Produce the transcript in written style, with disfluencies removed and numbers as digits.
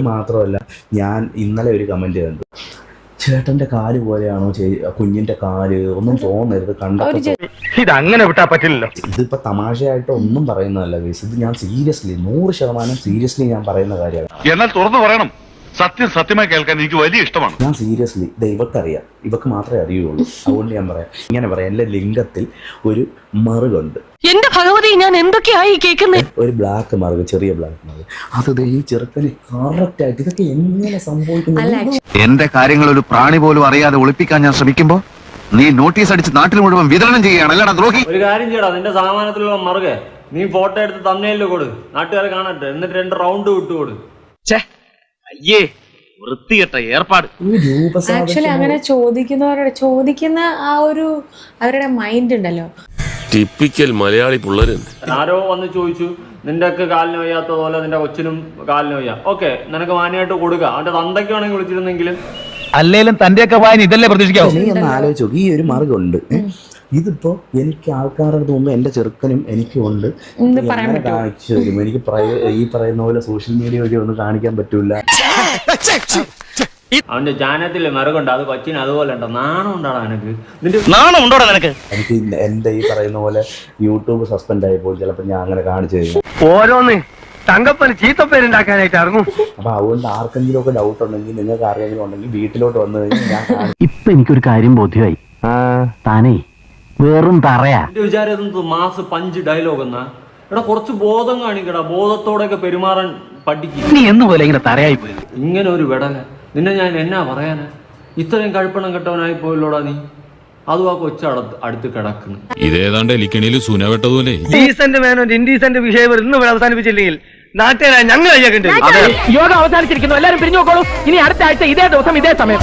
അത് മാത്രമല്ല, ഞാൻ ഇന്നലെ ഒരു കമന്റ് കണ്ടു, ചേട്ടന്റെ കാല് പോലെയാണോ കുഞ്ഞിന്റെ കാല്, ഒന്നും തോന്നരുത് കണ്ടപ്പോൾ. ഇതങ്ങനെ വിട്ടാ പറ്റില്ലല്ലോ. ഇതിപ്പോ തമാശയായിട്ട് ഒന്നും പറയുന്നതല്ല ഗൈസ്, ഇത് ഞാൻ സീരിയസ്ലി 100% സീരിയസ്ലി ഞാൻ പറയുന്ന കാര്യമാണ്. എന്നാൽ തുറന്നു പറയണം, സത്യം സത്യമായി കേൾക്കാൻ എനിക്ക് വലിയ ഇഷ്ടമാണ്. ഞാൻ സീരിയസ്ലി ഇവക്കറിയാം, ഇവക്ക് മാത്രമേ അറിയുള്ളൂ, അതുകൊണ്ട് ഞാൻ പറയാം. ഇങ്ങനെ പറയാം, എന്റെ ലിംഗത്തിൽ ഒരു മറുകുണ്ട്. എന്റെ ഭഗവതി, ഞാൻ എന്തൊക്കെയായി കേൾക്കുന്നത്? ഒരു ബ്ലാക്ക് മറുക്, ചെറിയ ബ്ലാക്ക് മറുക്. അത് ഈ ചെറുക്കന് കറക്റ്റ് ആയിട്ട് ഇതൊക്കെ എങ്ങനെ സംഭവിക്കുന്നു? എന്റെ കാര്യങ്ങൾ ഒരു പ്രാണി പോലും അറിയാതെ ഒളിപ്പിക്കാൻ ഞാൻ ശ്രമിക്കുമ്പോ നീ നോട്ടീസ് അടിച്ച് നാട്ടിൽ മുഴുവൻ വിതരണം ചെയ്യുകയാണല്ലോ ദ്രോഹി. ഒരു കാര്യം ചെയ്യടാ, നിന്റെ സാമാനത്തിലുള്ള മറുകെ നീ ഫോട്ടോ എടുത്ത് തമ്മനയില് കൊടു, നാട്ടുകാരെ കാണട്ടെ, എന്നിട്ട് 2 റൗണ്ട് വിട്ടുകൊടു. അയ്യേ, വൃത്തികെട്ട ഏർപ്പാട്. ആക്ച്വലി അങ്ങനെ ചോദിക്കുന്ന ആ ഒരു അവരുടെ മൈൻഡ് ഉണ്ടല്ലോ, ടിപ്പിക്കൽ മലയാളി പിള്ളേര്. ആരോ വന്ന് ചോദിച്ചു, നിന്റെ ഒക്കെ കാലിന് വയ്യാത്ത പോലെ നിന്റെ കൊച്ചിനും കാലിന് വയ്യ, ഓക്കെ നിനക്ക് മാന്യമായിട്ട് കൊടുക്കുക. അവന്റെ തന്തയ്ക്ക് വേണമെങ്കിൽ വിളിച്ചിരുന്നെങ്കിലും അല്ലേലും തന്റെയൊക്കെ വായന ഇതല്ലേ പ്രതീക്ഷിക്കാവൂ. നീ ഒന്ന് ആലോചിച്ച് നോക്ക്, ഈ ഒരു മറുകുണ്ട്. ഇതിപ്പോ എനിക്ക് ആൾക്കാരുടെ മുമ്പ് എന്റെ ചെറുക്കനും എനിക്കും ഉണ്ട്, എങ്ങനെ കാണിച്ചു തരും? എനിക്ക് ഈ പറയുന്ന പോലെ സോഷ്യൽ മീഡിയ വഴി ഒന്നും കാണിക്കാൻ പറ്റൂല. അവന്റെ ചാനത്തില് മറുകുണ്ട്, അത് കൊച്ചിന് അതുപോലെ ഉണ്ടോ? നാണം ഉണ്ടാടാ നിനക്ക്? നാണം ഉണ്ടോടാ നിനക്ക്? എനിക്ക് എന്റെ ഈ പറയുന്ന പോലെ യൂട്യൂബ് സസ്പെൻഡ് ആയിപ്പോൾ ചിലപ്പോൾ ഞാൻ അങ്ങനെ കാണിച്ചു തരും. ഓരോന്ന് തങ്കപ്പന് ചീത്തപ്പേരുണ്ടാക്കാനായിട്ട് ഇറങ്ങും. അപ്പൊ അതുകൊണ്ട് ആർക്കെങ്കിലും ഒക്കെ ഡൗട്ട് ഉണ്ടെങ്കിൽ, നിങ്ങൾക്ക് ആരെങ്കിലും ഉണ്ടെങ്കിൽ വീട്ടിലോട്ട് വന്നു കഴിഞ്ഞാൽ ഞാൻ ഇപ്പൊ എനിക്കൊരു കാര്യം ബോധ്യമായി. താനേ വെറും തറയാ. എന്റെ വിചാരം മാസ് 5 ഡയലോഗ് എന്നാ. എടാ കുറച്ച് ബോധം കാണിക്കടാ, ബോധത്തോടെയൊക്കെ പെരുമാറാൻ പഠിക്കും. നീ എന്നുപോലെ ഇങ്ങനെ തറയായി പോയി. ഇങ്ങനെ ഒരു വെടല നിന്നെ ഞാൻ എന്നാ പറയാനാ? ഇത്രയും കഴിപ്പണം കെട്ടവനായി പോയല്ലോടാ നീ. അതും ആ അടുത്ത് കിടക്കുന്നു. ഇതേതാണ്ട് എലിക്കണിയിൽ സൂന വെട്ടതുപോലെ. ഡീസന്റ് മാനോ ഇൻഡീസന്റ് വിഷയം ഇന്ന് അവസാനിപ്പിച്ചില്ലെങ്കിൽ നാട്ടുകാരായ ഞങ്ങൾ യോഗ അവസാനിച്ചിരിക്കുന്നു. എല്ലാവരും പിരിഞ്ഞു നോക്കോളൂ. ഇനി അടുത്ത ആഴ്ച ഇതേ ദിവസം ഇതേ സമയം.